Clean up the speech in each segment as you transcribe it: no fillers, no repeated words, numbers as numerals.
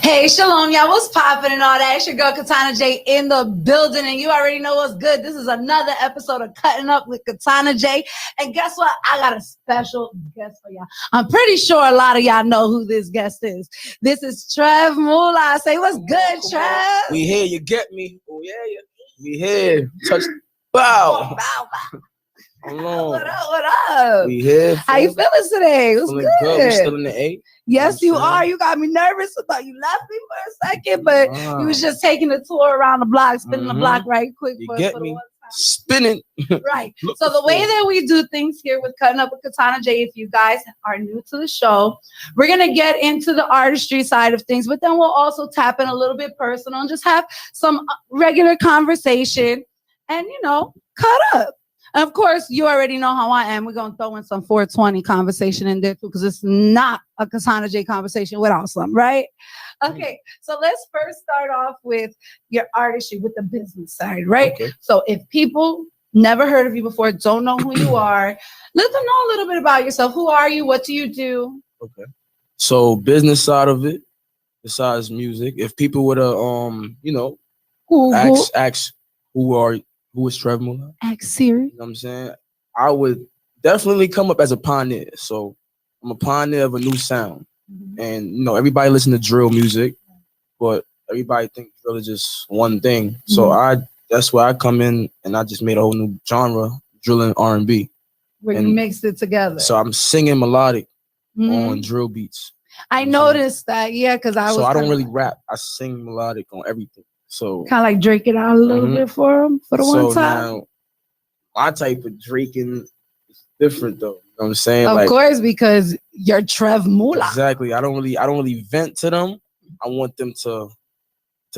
Hey, shalom, y'all. What's poppin' and all that? It's your girl Katana J in the building, and you already know what's good. This is another episode of Cutting Up with Katana J. And guess what? I got a special guest for y'all. I'm pretty sure a lot of y'all know who this guest is. This is Trev Mulah. Say what's good, Trev. We here, you get me. Oh, yeah. We here. Touch. Bow. Bow. Hello. What up? We here. How you feeling today? What's feeling good? We still in the 8. Yes, you are. You got me nervous. I thought you left me for a second, but you was just taking a tour around the block, spinning the block right quick. You for get the me? one time. Spinning. Right. So the way that we do things here with Cutting Up with Katana J, if you guys are new to the show, we're going to get into the artistry side of things, but then we'll also tap in a little bit personal and just have some regular conversation and, cut up. And of course, you already know how I am. We're going to throw in some 420 conversation in there too, because it's not a Katana J conversation without some, right? Okay, so let's first start off with your artistry, with the business side, right? Okay. So if people never heard of you before, don't know who you are, let them know a little bit about yourself. Who are you? What do you do? Okay. So business side of it, besides music, if people would have, ask who is Trev Mulah? Ask Siri. You know what I'm saying? I would definitely come up as a pioneer. So I'm a pioneer of a new sound. Mm-hmm. And, everybody listen to drill music, but everybody thinks drill is just one thing. Mm-hmm. So that's where I come in, and I just made a whole new genre, drill and R&B. Where you mixed it together. So I'm singing melodic on drill beats. I noticed that, because I was. So I don't really rap. I sing melodic on everything. So kind of like Drake it out a little bit for him for the one time. So now my type of draking is different though. You know what I'm saying? Of course, because you're Trev Mulah. Exactly. I don't really vent to them. I want them to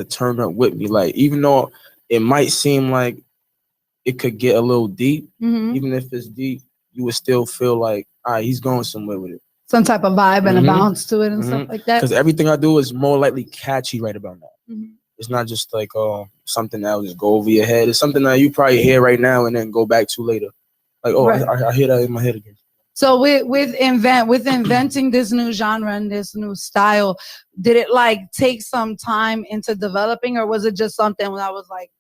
turn up with me. Like, even though it might seem like it could get a little deep, even if it's deep, you would still feel like, all right, he's going somewhere with it. Some type of vibe and a bounce to it and stuff like that. Because everything I do is more likely catchy right about now. It's not just like something that will just go over your head. It's something that you probably hear right now and then go back to later. Like, I hear that in my head again. So with inventing this new genre and this new style, did it like take some time into developing, or was it just something that was like,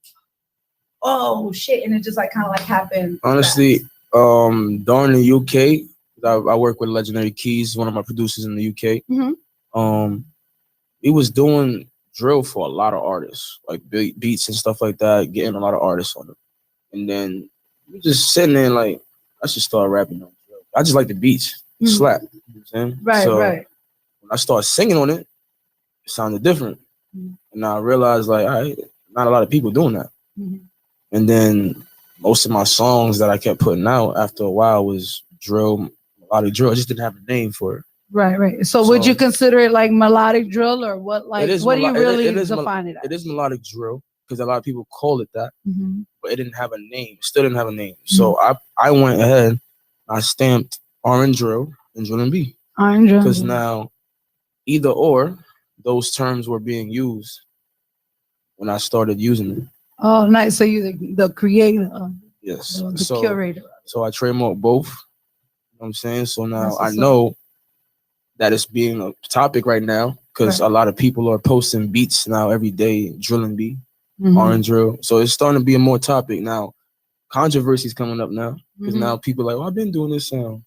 oh shit, and it just like kind of like happened? Honestly, during the UK, I work with Legendary Keys, one of my producers in the UK. He was doing drill for a lot of artists, like beats and stuff like that, getting a lot of artists on it. And then we just sitting there like, I should start rapping on drill. I just like the beats, slap. You know what I'm saying? Right. When I started singing on it, it sounded different. And I realized like, all right, not a lot of people doing that. And then most of my songs that I kept putting out after a while was drill, melodic drill. I just didn't have a name for it. Right. So would you consider it like melodic drill, or what? Like, what do you really define it as? It is melodic drill because a lot of people call it that, but it didn't have a name. It still didn't have a name. So I went ahead, I stamped R&B drill and drill and B. Because now either or, those terms were being used when I started using them. Oh, nice. So you're the creator. Yes. The curator. So I trademarked both. You know what I'm saying? So now I know that it's being a topic right now because a lot of people are posting beats now every day, drill and B, R&B drill. So it's starting to be a more topic now. Controversy is coming up now because now people are like, I've been doing this sound.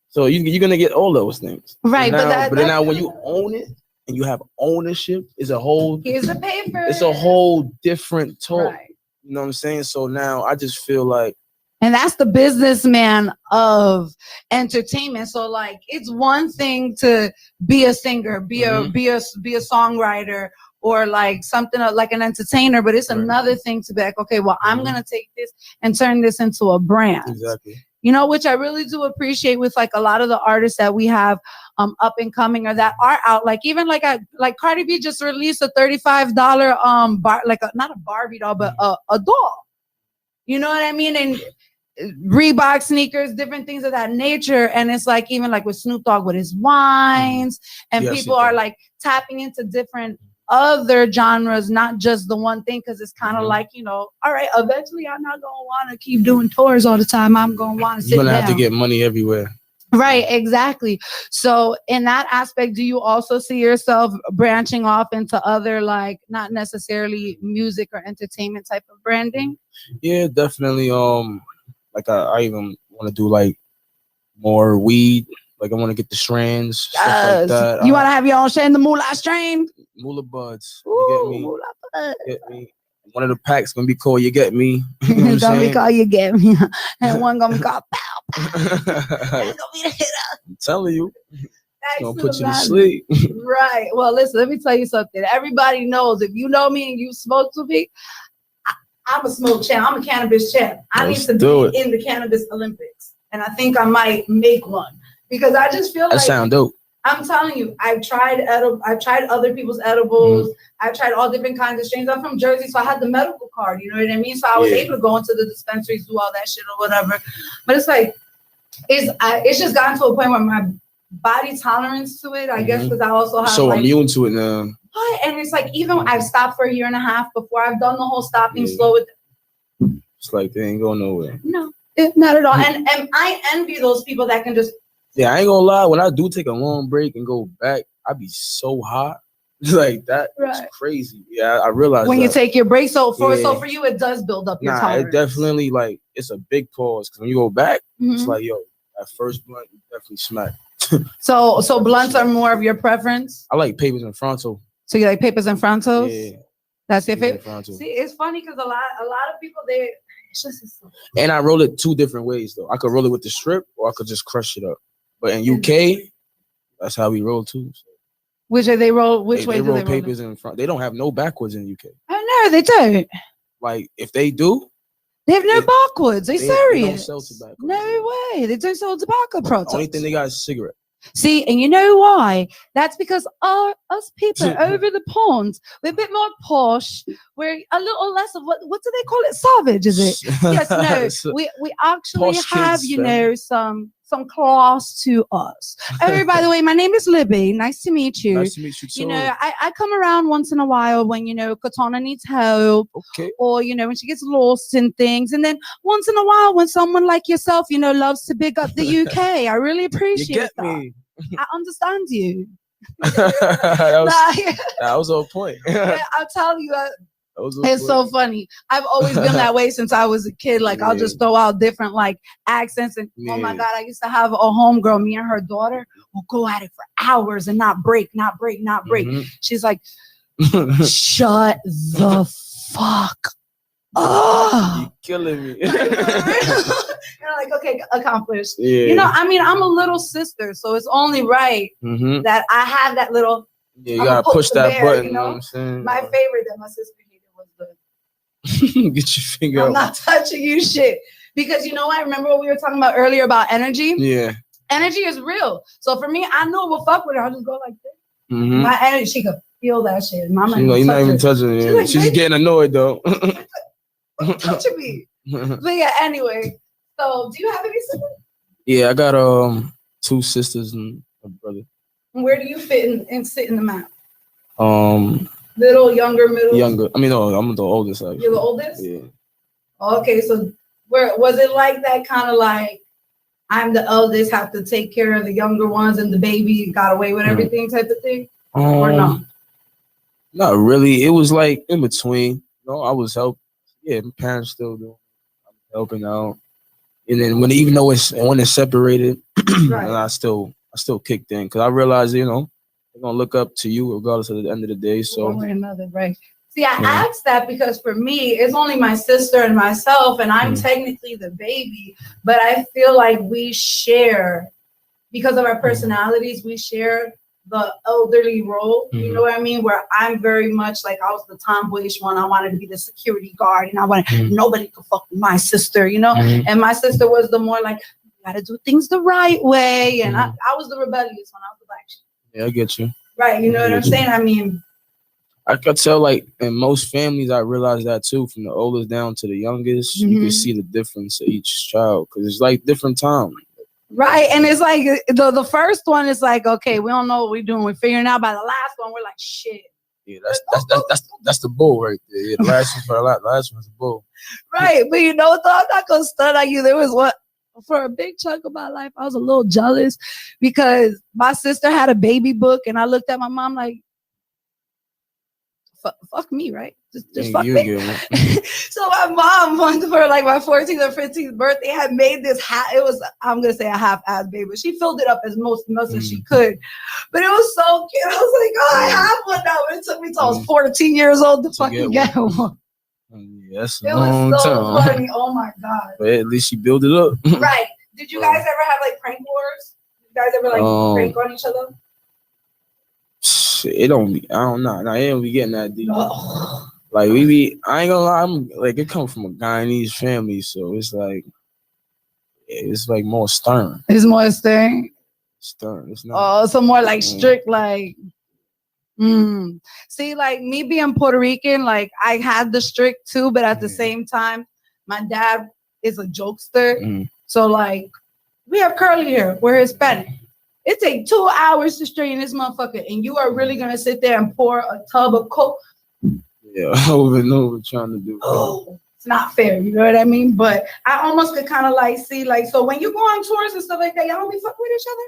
So you're going to get all those things. Right. But then now when you own it and you have ownership, here's a whole paper. It's a whole different talk. Right. You know what I'm saying? So now I just feel like, and that's the businessman of entertainment. So like, it's one thing to be a singer, be a songwriter, or like something like an entertainer, but it's another thing to be like, okay, well, I'm going to take this and turn this into a brand. Exactly. Which I really do appreciate with like a lot of the artists that we have up and coming or that are out. Like even like Cardi B just released a $35 not a Barbie doll, but a doll. You know what I mean? And Reebok sneakers, different things of that nature. And it's like, even like with Snoop Dogg with his wines, and people are like tapping into different other genres, not just the one thing, because it's kind of like, all right, eventually I'm not going to want to keep doing tours all the time. I'm going to want to sit down. You're going to have to get money everywhere. Right, exactly. So in that aspect, do you also see yourself branching off into other, like, not necessarily music or entertainment type of branding? Yeah, definitely. Like I even want to do like more weed. Like I want to get the strands, stuff like that. You want to have your own strain, the Mulah strain? Moolah buds. Ooh, You get me? Mulah bud. Get me? One of the packs gonna be called "You Get Me." You know what I'm Gonna be saying? called You Get Me, and one gonna be called Pow Pow. That's I'm gonna be the hitter. telling you, gonna put you to Nice. sleep. Right. Well, listen, let me tell you something. Everybody knows if you know me and you smoke with me, I'm a smoke champ. I'm a cannabis champ. I need to be in the cannabis Olympics. And I think I might make one because I just feel that sound dope. I'm telling you, I've tried other people's edibles. I've tried all different kinds of strains. I'm from Jersey, so I had the medical card. You know what I mean? So I was able to go into the dispensaries, do all that shit or whatever. But it's like, it's just gotten to a point where my body tolerance to it, I guess, because I also have so immune to it now. And it's like, even I've stopped for a year and a half before I've done the whole stopping slow with it. It's like they ain't going nowhere. No, not at all. And I envy those people that can just. Yeah, I ain't gonna lie. When I do take a long break and go back, I be so hot. Like that. It's crazy. Yeah, I realize when you take your break. So for you, it does build up your tolerance. It definitely, like, it's a big pause because when you go back, it's like, yo, that first blunt, you definitely smack. So blunts are more of your preference? I like papers and fronto. So you like papers and frontos? Yeah. That's your favorite? See, it's funny because a lot of people, it's just. And I roll it two different ways, though. I could roll it with the strip or I could just crush it up. But in UK, that's how we roll too. So. Which way do they roll papers in front? They don't have no backwards in the UK. I know they don't. Like if they do, they have no backwards. They serious? They don't sell tobacco. No way. They don't sell tobacco products. The only thing they got is cigarette. See, and you know why? That's because us people over the pond, we're a bit more posh. We're a little less of what do they call it? Savage, is it? Yes, no. We actually have, some class to us. Oh, by the way, my name is Libby. Nice to meet you. Nice to meet you too. You know, I come around once in a while when, Katana needs help. Okay. Or, when she gets lost in things. And then once in a while when someone like yourself, loves to big up the UK. I really appreciate you get that. Me. I understand you. that was on point. Yeah, I'll tell you. It's so funny. I've always been that way since I was a kid. Like, I'll just throw out different, like, accents. And, oh, my God, I used to have a homegirl, me and her daughter, will go at it for hours and not break. She's like, shut the fuck up. You're killing me. And I'm like, okay, accomplished. Yeah. I'm a little sister, so it's only right that I have that little. Yeah, you gotta push that button. You know what I'm saying? My favorite that my sister hated was the. Get your finger I'm not touching you, shit. Because I remember what we were talking about earlier about energy. Yeah. Energy is real. So for me, I knew it would fuck with her. I'll just go like this. My energy, she could feel that shit. Mama, you're not even touching it. Like, she's getting annoyed though. Don't touch me. But yeah, anyway. So do you have any siblings? Yeah, I got 2 sisters and a brother. Where do you fit and sit in the map? Little, younger, middle? Younger. I mean, no, I'm the oldest. Actually. You're the oldest? Yeah. Okay, so where was it like that kind of like, I'm the eldest, have to take care of the younger ones and the baby got away with everything type of thing? Or no? Not really. It was like in between. I was helping. Yeah, my parents still do. I'm helping out. And then when it's separated, and I still kicked in because I realized, they're gonna look up to you regardless of the end of the day. So one way or another, right? See, I asked that because for me, it's only my sister and myself, and I'm technically the baby. But I feel like we share, because of our personalities, we share the elderly role. You know what I mean? Where I'm very much like, I was the tomboyish one. I wanted to be the security guard, and I wanted nobody could fuck with my sister. And my sister was the more like, you gotta do things the right way, and I was the rebellious one. I was the black sheep. Yeah, I get you. Right, you know what I'm saying? I mean, I could tell, like, in most families, I realized that too, from the oldest down to the youngest, you can see the difference of each child because it's like different time. Right, and it's like the first one is like, okay, we don't know what we're doing. We're figuring out. By the last one, we're like, shit. Yeah, that's the bull right there. Yeah, the last one's the bull. Right, but though, I'm not gonna stun on you. There was for a big chunk of my life, I was a little jealous because my sister had a baby book, and I looked at my mom like, fuck me, right? Just fuck me. So my mom, for like my 14th or 15th birthday, had made this hat. It was, I'm gonna say, a half-ass baby, but she filled it up as most as she could. But it was so cute. I was like, oh, I have one now. But it took me till I was 14 years old to fucking get one. Yeah, that's a it long was so time. funny. Oh my god! But at least she built it up. Right? Did you guys ever have like prank wars? You guys ever like prank on each other? It don't be. I don't know. Nah, it don't be getting that deep. Like we be. I ain't gonna lie. I'm like, it comes from a Guyanese family, so it's like more stern. It's more stern. Stern. It's not. Oh, so more like strict, like. See, like me being Puerto Rican, like I had the strict too, but at the same time, my dad is a jokester. So like, we have curly hair. We're Hispanic. It takes 2 hours to straighten this motherfucker, and you are really gonna sit there and pour a tub of Coke? Yeah, over and over trying to do. Oh, it's not fair. You know what I mean? But I almost could kind of like see, like, so when you go on tours and stuff like that, y'all don't be fucking with each other.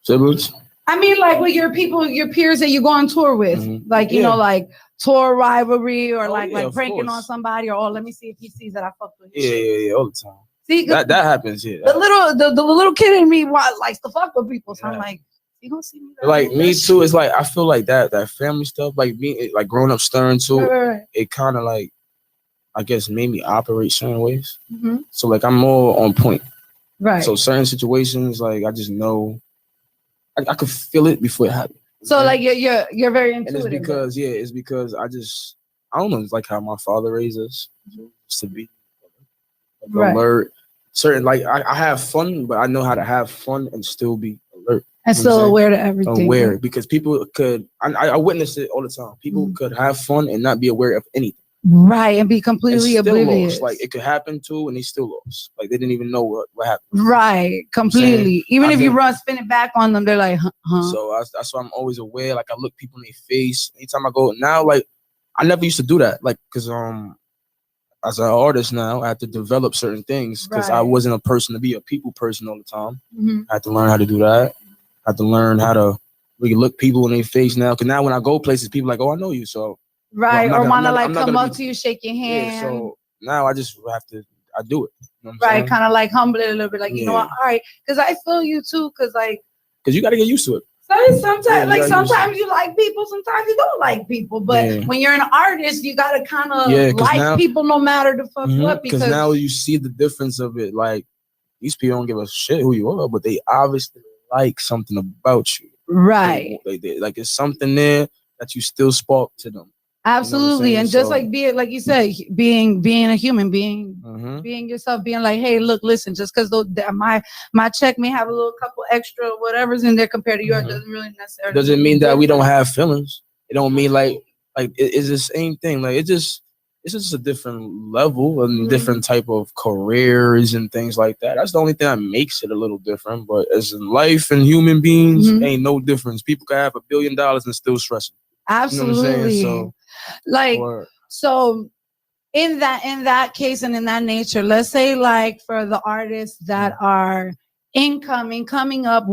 Siblings. I mean, like with your people, your peers that you go on tour with, like you know, like tour rivalry or like pranking on somebody, or let me see if he sees that I fucked with him. Yeah, all the time. See, that happens. Yeah, the little kid in me likes to fuck with people, so I'm like, you gonna see me? Like me too. It's like I feel like that family stuff, like me, like growing up stern too. Right. It kind of like, I guess, made me operate certain ways. So like I'm more on point. Right. So certain situations, like I just know. I could feel it before it happened. So like you're very intuitive. And it's because I don't know, it's like how my father raised us to be alert. Certain, like I have fun, but I know how to have fun and still be alert. And still aware to everything. Aware, because people could, I witness it all the time. People could have fun and not be aware of anything. Right, and be completely oblivious. Lost. Like it could happen too, and they still lost. Like they didn't even know what happened. Right, completely. Even if you spin it back on them, they're like, huh. So that's why I'm always aware. Like I look people in their face anytime I go. Now, like I never used to do that. Like because as an artist now, I have to develop certain things because I wasn't a person to be a people person all the time. I had to learn how to do that. I had to learn how to really look people in their face now. Because now when I go places, people are like, oh, I know you, so. Right, or want to like come up to you, shake your hand. Yeah, so now I just I do it. You know right, kind of like humble it a little bit, like, you know what, all right. Because I feel you too, because you got to get used to it. So sometimes you like people, sometimes you don't like people. But when you're an artist, you got to kind of like people no matter the fuck what. Because now you see the difference of it. Like, these people don't give a shit who you are, but they obviously like something about you. Right. Like it's something there that you still spark to them. Absolutely, you know, and just like like you said, being a human, being yourself, being like, hey, look, listen, just because my check may have a little couple extra whatever's in there compared to yours doesn't really necessarily doesn't mean that we don't have feelings. It don't mean like it's the same thing. Like it's just a different level and different type of careers and things like that. That's the only thing that makes it a little different. But as in life and human beings, ain't no difference. People can have $1 billion and still stressing. Absolutely. You know what I'm saying? So. Like, so in that case and in that nature, let's say like for the artists that are coming up,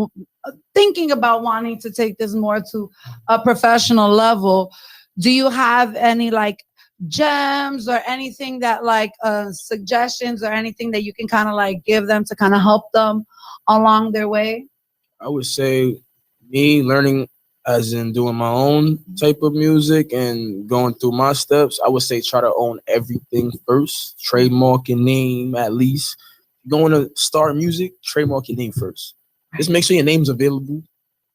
thinking about wanting to take this more to a professional level, do you have any like gems or anything that like suggestions or anything that you can kind of like give them to kind of help them along their way? I would say me learning as in doing my own type of music and going through my steps, I would say try to own everything first. Trademark your name at least. If you're going to start music, trademark your name first. Just make sure your name's available. You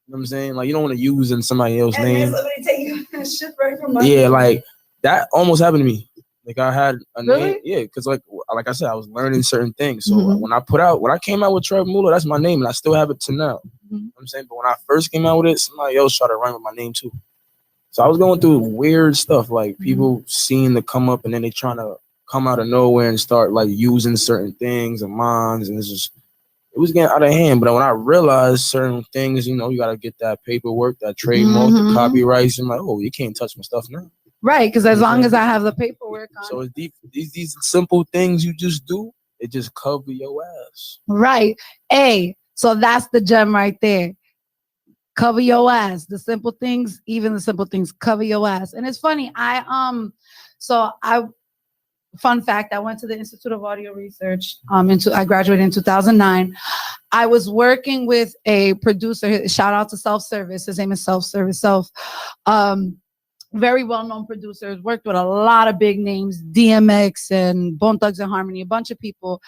know what I'm saying? Like you don't want to use in somebody else's name. Somebody take you shit right from my name. Like that almost happened to me. Like I had a name, because like I said, I was learning certain things. So when I came out with Trev Mulah, that's my name, and I still have it to now. You know what I'm saying? But when I first came out with it, somebody else tried to run with my name too. So I was going through weird stuff, like people seeing to come up and then they trying to come out of nowhere and start like using certain things of mine, and it was getting out of hand. But when I realized certain things, you know, you got to get that paperwork, that trademark, the copyrights, and like, oh, you can't touch my stuff now. Right, because as long as I have the paperwork on. So it's these simple things you just do, it just cover your ass. Right. Hey, so that's the gem right there. Cover your ass. The simple things, even the simple things, cover your ass. And it's funny. Fun fact, I went to the Institute of Audio Research. I graduated in 2009. I was working with a producer. Shout out to Self Service. His name is Self Service. Very well-known producers. Worked with a lot of big names, DMX and Bone Thugs and Harmony, a bunch of people.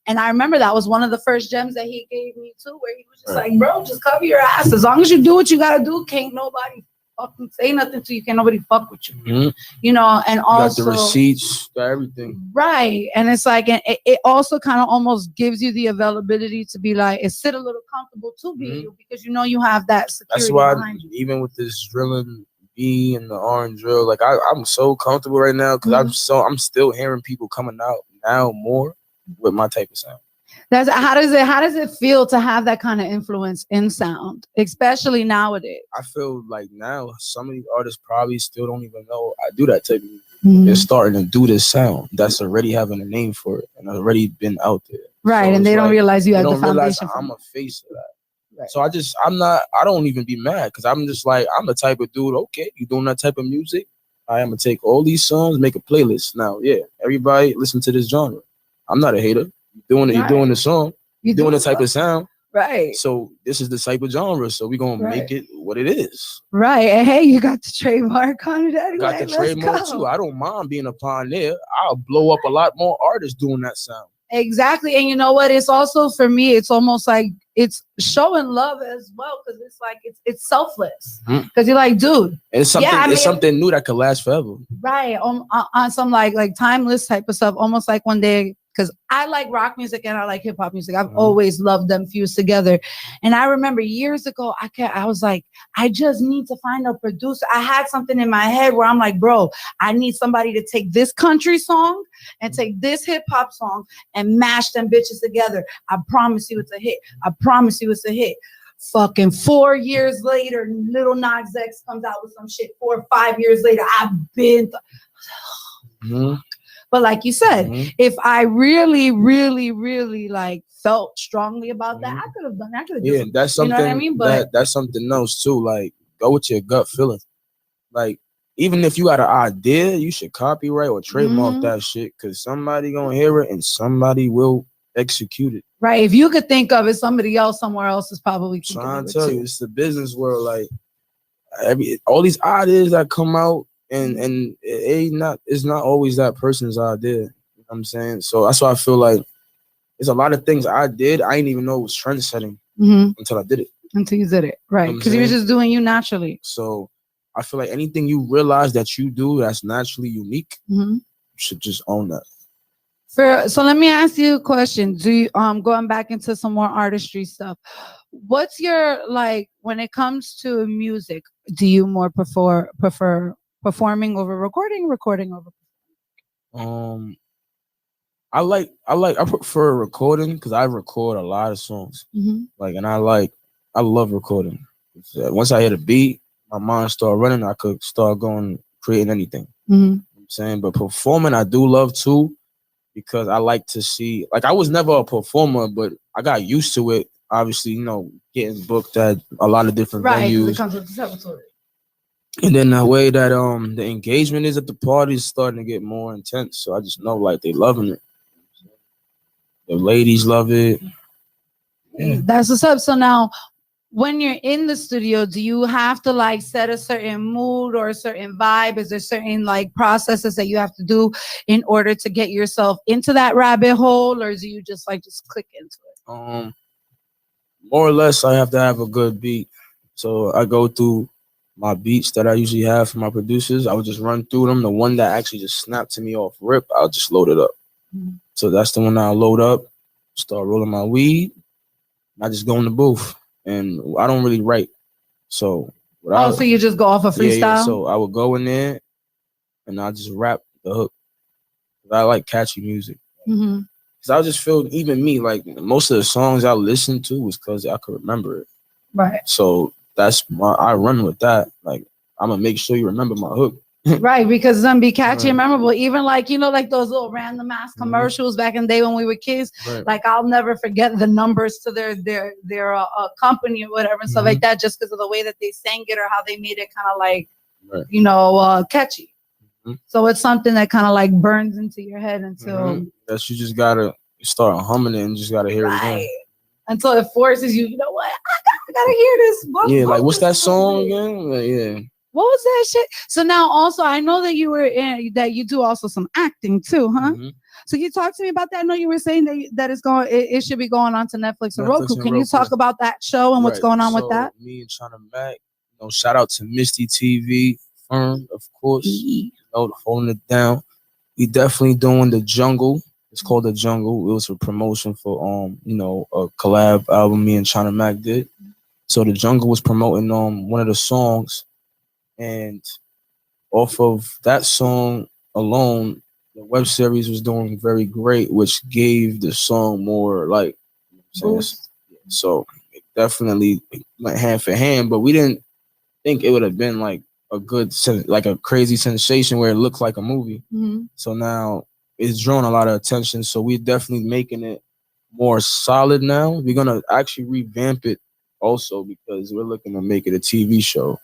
And I remember that was one of the first gems that he gave me too, where he was just like, "Bro, just cover your ass. As long as you do what you gotta do, can't nobody fucking say nothing to you. Can't nobody fuck with you." Mm-hmm. You know, and you also got the receipts, got everything. Right. And it's like, it also kind of almost gives you the availability to be like, sit a little comfortable to be you, because you know you have that security. That's why even with this drilling B and the orange drill, like I'm so comfortable right now because I'm still hearing people coming out now more with my type of sound. How does it feel to have that kind of influence in sound, especially nowadays? I feel like now some of these artists probably still don't even know I do that type of music. They're starting to do this sound that's already having a name for it and already been out there. Right, so and they don't realize you have the foundation. I'm a face of that. Right. So I don't even be mad because I'm just like, I'm the type of dude, okay, you doing that type of music? I am going to take all these songs, make a playlist. Now, yeah, everybody listen to this genre. I'm not a hater. You're doing the song. You're doing the type of sound. Right. So this is the type of genre. So we're going to make it what it is. Right. And hey, you got the trademark on it anyway. Got the trademark too. I don't mind being a pioneer. I'll blow up a lot more artists doing that sound. Exactly. And you know what? It's also, for me, it's almost like it's showing love as well, because it's like it's selfless. Because you're like, dude, it's something new that could last forever. Right. On some like timeless type of stuff. Almost like one day, because I like rock music and I like hip hop music. I've always loved them fused together. And I remember years ago, I was like, I just need to find a producer. I had something in my head where I'm like, bro, I need somebody to take this country song and take this hip hop song and mash them bitches together. I promise you it's a hit. I promise you it's a hit. Fucking 4 years later, Little Nas X comes out with some shit. 4 or 5 years later, I've been... But like you said, if I really, really, really like felt strongly about that, I could have done that. Yeah, that's something. You know what I mean? But that's something else too. Like, go with your gut feeling. Like, even if you got an idea, you should copyright or trademark that shit, because somebody gonna hear it and somebody will execute it. Right. If you could think of it, somebody else somewhere else is probably trying to tell you, it's the business world. Like, all these ideas that come out. And it's not always that person's idea. You know what I'm saying? So that's why I feel like there's a lot of things I did. I didn't even know it was trend setting until I did it. Until you did it. Right. Because you were just doing you naturally. So I feel like anything you realize that you do that's naturally unique, you should just own that. So let me ask you a question. Do you going back into some more artistry stuff? What's your, like, when it comes to music, do you more prefer performing over recording over I prefer recording because I record a lot of songs. Like, and I love recording. Once I hit a beat, my mind start running, I could start creating anything. You know what I'm saying? But performing I do love too, because I like to see, like, I was never a performer, but I got used to it. Obviously, you know, getting booked at a lot of different venues. It comes with the territory. And then the way that the engagement is at the party is starting to get more intense. So I just know, like, they loving it. The ladies love it. Yeah. That's what's up. So now, when you're in the studio, do you have to like set a certain mood or a certain vibe? Is there certain like processes that you have to do in order to get yourself into that rabbit hole, or do you just click into it? More or less, I have to have a good beat. So I go through my beats that I usually have for my producers. I would just run through them. The one that actually just snapped to me off rip, I'll just load it up. So that's the one I'll load up, start rolling my weed. I just go in the booth, and I don't really write. So so you just go off a freestyle? Yeah. So I would go in there, and I just rap the hook. I like catchy music. Because I just feel, even me, like, most of the songs I listen to was because I could remember it. Right. So I run with that. Like, I'm gonna make sure you remember my hook. Right, because it's gonna be catchy and Right. memorable. Even like, like those little random ass commercials back in the day when we were kids. Right. Like I'll never forget the numbers to their company or whatever and stuff like that, just because of the way that they sang it or how they made it kind of like, catchy. So it's something that kind of like burns into your head until that you just gotta start humming it and just gotta hear it again. Until it forces you. You know what? I gotta hear this. Like what's that song again? Like, what was that shit? So now also I know that you do also some acting too, huh? So you talk to me about that. I know you were saying that it should be going on to Netflix or Roku. Can you talk about that show and what's going on with that? Me and China Mac, shout out to Misty TV firm, of course. Holding it down. We definitely doing The Jungle. It's called The Jungle. It was a promotion for a collab album me and China Mac did. So The Jungle was promoting one of the songs. And off of that song alone, the web series was doing very great, which gave the song more like, so it definitely went hand for hand. But we didn't think it would have been like a crazy sensation where it looked like a movie. So now it's drawn a lot of attention. So we're definitely making it more solid now. We're gonna actually revamp it also because we're looking to make it a TV show.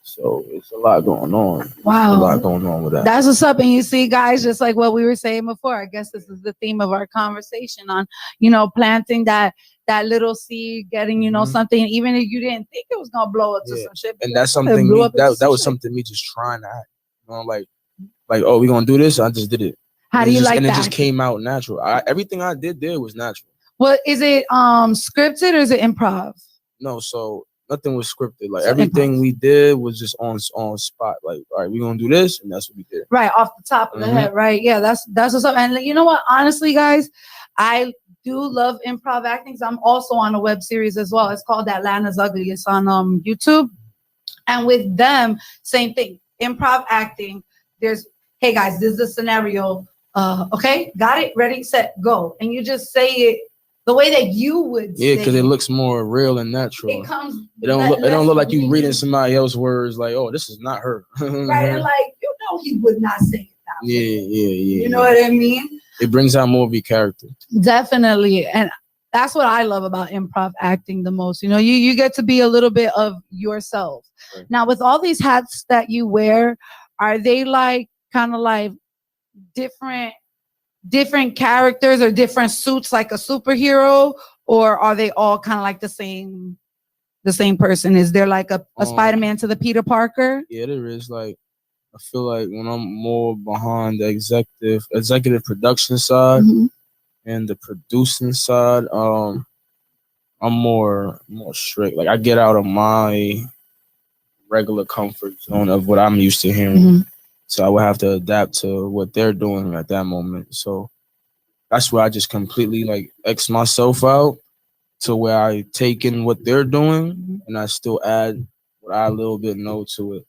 So it's a lot going on. Wow. A lot going on with that. That's what's up. And you see, guys, just like what we were saying before, I guess this is the theme of our conversation on, planting that little seed, getting, something, even if you didn't think it was going to blow up to some shit. And that's something that was something me just trying to act. Like, oh, we're going to do this. I just did it. How do you like that? And it just came out natural. Everything I did there was natural. Well, is it scripted or is it improv? No, so nothing was scripted. Like everything we did was just on spot. Like, all right, we're gonna do this, and that's what we did. Right off the top of the head, right? Yeah, that's what's up. And you know what? Honestly, guys, I do love improv acting. So I'm also on a web series as well. It's called Atlanta's Ugly. It's on YouTube, and with them, same thing. Improv acting. Hey guys, this is the scenario. Okay, got it, ready, set, go, and you just say it the way that you would. Yeah, because it looks more real and natural. It don't look like you reading somebody else's words. Like, oh, this is not her. Right, and like he would not say it that way. Yeah. You know what I mean? It brings out more of your character. Definitely, and that's what I love about improv acting the most. You get to be a little bit of yourself. Right. Now, with all these hats that you wear, are they like kind of like different characters or different suits like a superhero, or are they all kind of like the same person? Is there like a Spider-Man to the Peter Parker? Yeah, there is. Like, I feel like when I'm more behind the executive production side and the producing side, I'm more strict. Like I get out of my regular comfort zone of what I'm used to hearing. So I would have to adapt to what they're doing at that moment. So that's where I just completely like X myself out to where I take in what they're doing and I still add what I a little bit know to it.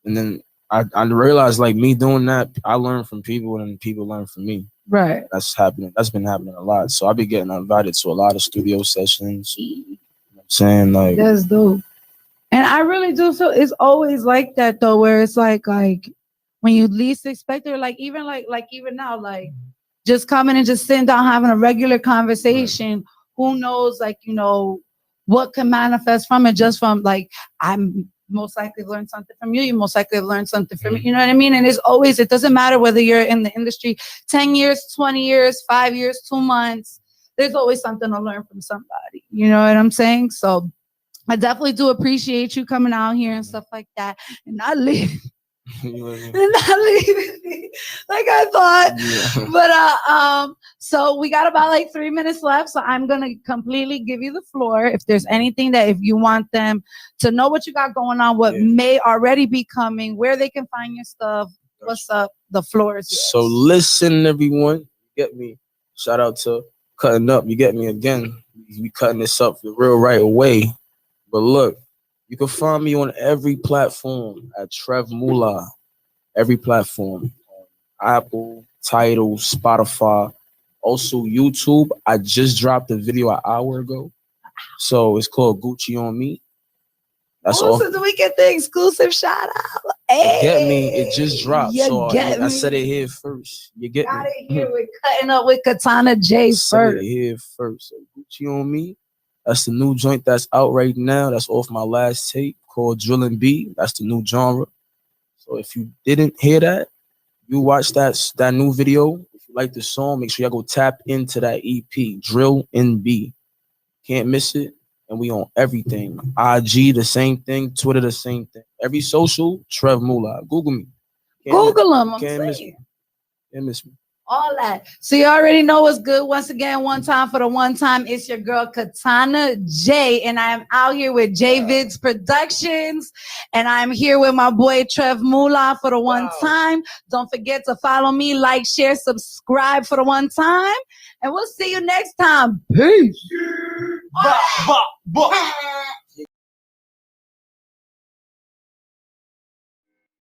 And then I realized like me doing that, I learn from people and people learn from me. Right. That's happening. That's been happening a lot. So I'll be getting invited to a lot of studio sessions. You know what I'm saying? Like, that's dope. And I really do feel it's always like that though, where it's like when you least expect it, like even now, like just coming and just sitting down having a regular conversation. Right. Who knows, what can manifest from it? Just from like, I'm most likely learn something from you. You most likely have learned something from me. You know what I mean? And it doesn't matter whether you're in the industry 10 years, 20 years, 5 years, 2 months. There's always something to learn from somebody. You know what I'm saying? So I definitely do appreciate you coming out here and stuff like that, and not leaving. And not leaving me like I thought. Yeah. But so we got about like 3 minutes left, so I'm gonna completely give you the floor. If there's anything that if you want them to know what you got going on, what may already be coming, where they can find your stuff, what's up, the floor is yours. So listen, everyone, you get me. Shout out to Cutting Up. You get me again. We cutting this up the real right away. But look, you can find me on every platform at Trev Mulah. Every platform. Apple, Tidal, Spotify. Also YouTube. I just dropped a video an hour ago. So it's called Gucci on Me. That's all. So do we get the exclusive shout out? Get me? It just dropped, so I said it here first. You get Got me? it here with Cutting Up with Katana J Said first. it here first. So Gucci on me. That's the new joint that's out right now. That's off my last tape called Drill and B. That's the new genre. So if you didn't hear that, you watch that new video. If you like the song, make sure y'all go tap into that EP, Drill and B. Can't miss it. And we on everything. IG, the same thing. Twitter, the same thing. Every social, Trev Mulah. Google me. Google him. Can't miss me. Can't miss me. All that. So you already know what's good. Once again, one time for the one time. It's your girl Katana J, and I am out here with J Vids Productions, and I'm here with my boy Trev Mulah for the one time. Don't forget to follow me, like, share, subscribe for the one time, and we'll see you next time. Peace.